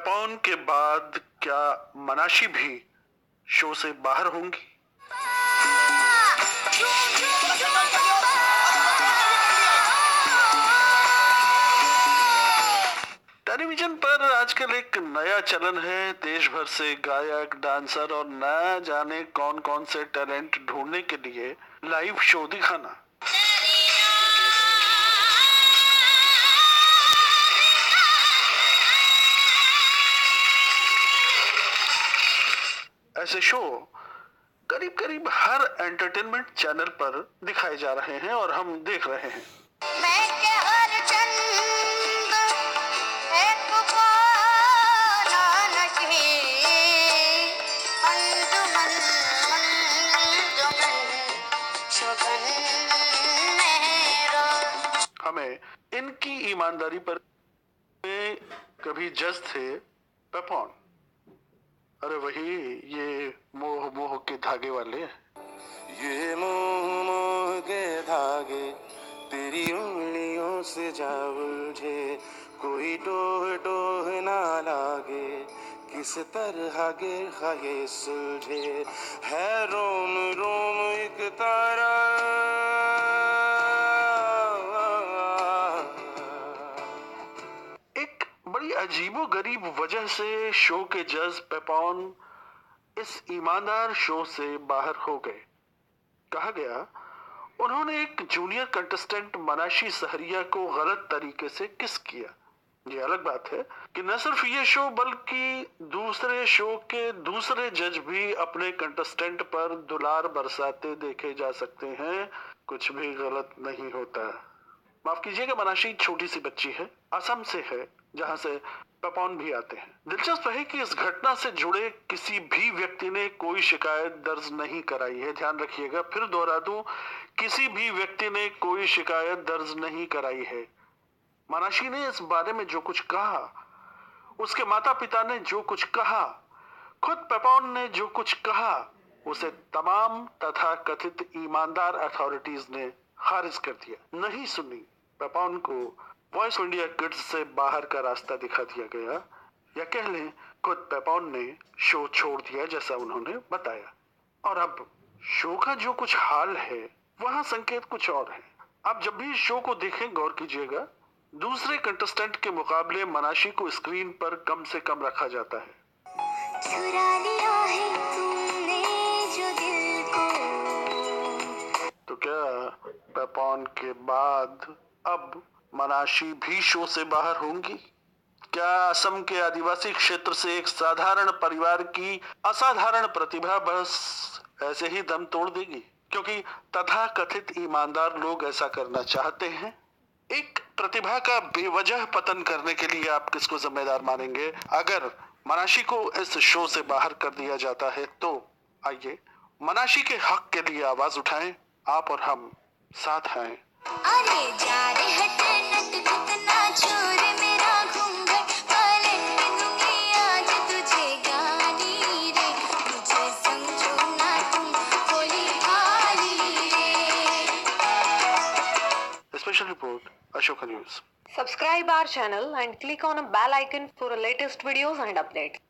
पेपॉन के बाद क्या मनाशी भी शो से बाहर होंगी? टेलीविजन पर आजकल एक नया चलन है, देश भर से गायक, डांसर और न जाने कौन कौन से टैलेंट ढूंढने के लिए लाइव शो दिखाना। ऐसे शो करीब करीब हर एंटरटेनमेंट चैनल पर दिखाए जा रहे हैं और हम देख रहे हैं। हमें इनकी ईमानदारी पर कभी जज थे पेपॉन। अरे वही ये मोह मोह के धागे वाले। ये मोह मोह के धागे तेरी उंगलियों से जा उलझे, कोई टोह टोह ना लागे, किस तरह के खाए सुलझे, है रोम रोम एक तारा। एक बड़ी अजीबो गरीब वजह से शो के जज पेपॉन इस ईमानदार शो से बाहर हो गए। कहा गया उन्होंने एक जूनियर कंटेस्टेंट मनाशी सहरिया को गलत तरीके से किस किया। ये अलग बात है कि न सिर्फ ये शो बल्कि दूसरे शो के दूसरे जज भी अपने कंटेस्टेंट पर दुलार बरसाते देखे जा सकते हैं। कुछ भी गलत नहीं होता। माफ कीजिएगा, मनाशी छोटी सी बच्ची है, असम से है, जहां से पेपॉन भी आते हैं। दिलचस्प है कि इस घटना से जुड़े किसी भी व्यक्ति ने कोई शिकायत दर्ज नहीं कराई है। ध्यान रखिएगा, फिर दोहरा दूं, किसी भी व्यक्ति ने कोई शिकायत दर्ज नहीं कराई है। मनाशी ने इस बारे में जो कुछ कहा, उसके माता पिता ने जो कुछ कहा, खुद पेपॉन ने जो कुछ कहा, उसे तमाम तथा कथित ईमानदार अथॉरिटीज ने खारिज कर दिया। नहीं सुनी। पेपॉन को वॉइस ऑफ इंडिया किड्स से बाहर का रास्ता दिखा दिया गया, या कह लें खुद पेपॉन ने शो छोड़ दिया जैसा उन्होंने बताया। और अब शो का जो कुछ हाल है वहां संकेत कुछ और है। आप जब भी शो को देखें गौर कीजिएगा, दूसरे कंटेस्टेंट के मुकाबले मनाशी को स्क्रीन पर कम से कम रखा जाता है। चुरा लिया है तुमने जो दिल को। तो क्या पेपॉन के बाद अब मनाशी भी शो से बाहर होंगी? क्या असम के आदिवासी क्षेत्र से एक साधारण परिवार की असाधारण प्रतिभा बस ऐसे ही दम तोड़ देगी? क्योंकि तथाकथित ईमानदार लोग ऐसा करना चाहते हैं। एक प्रतिभा का बेवजह पतन करने के लिए आप किसको जिम्मेदार मानेंगे? अगर मनाशी को इस शो से बाहर कर दिया जाता है तो आइए मनाशी के हक के लिए आवाज उठाएं। आप और हम साथ हैं। अरे जा रे हटे नट कितना चोर मेरा घूंघट पलट दूंगी आज तुझे गाली रे, मुझे समझो ना तुम भोली भाली रे। Special report Ashoka News. Subscribe our channel and click on a bell icon for latest videos and updates.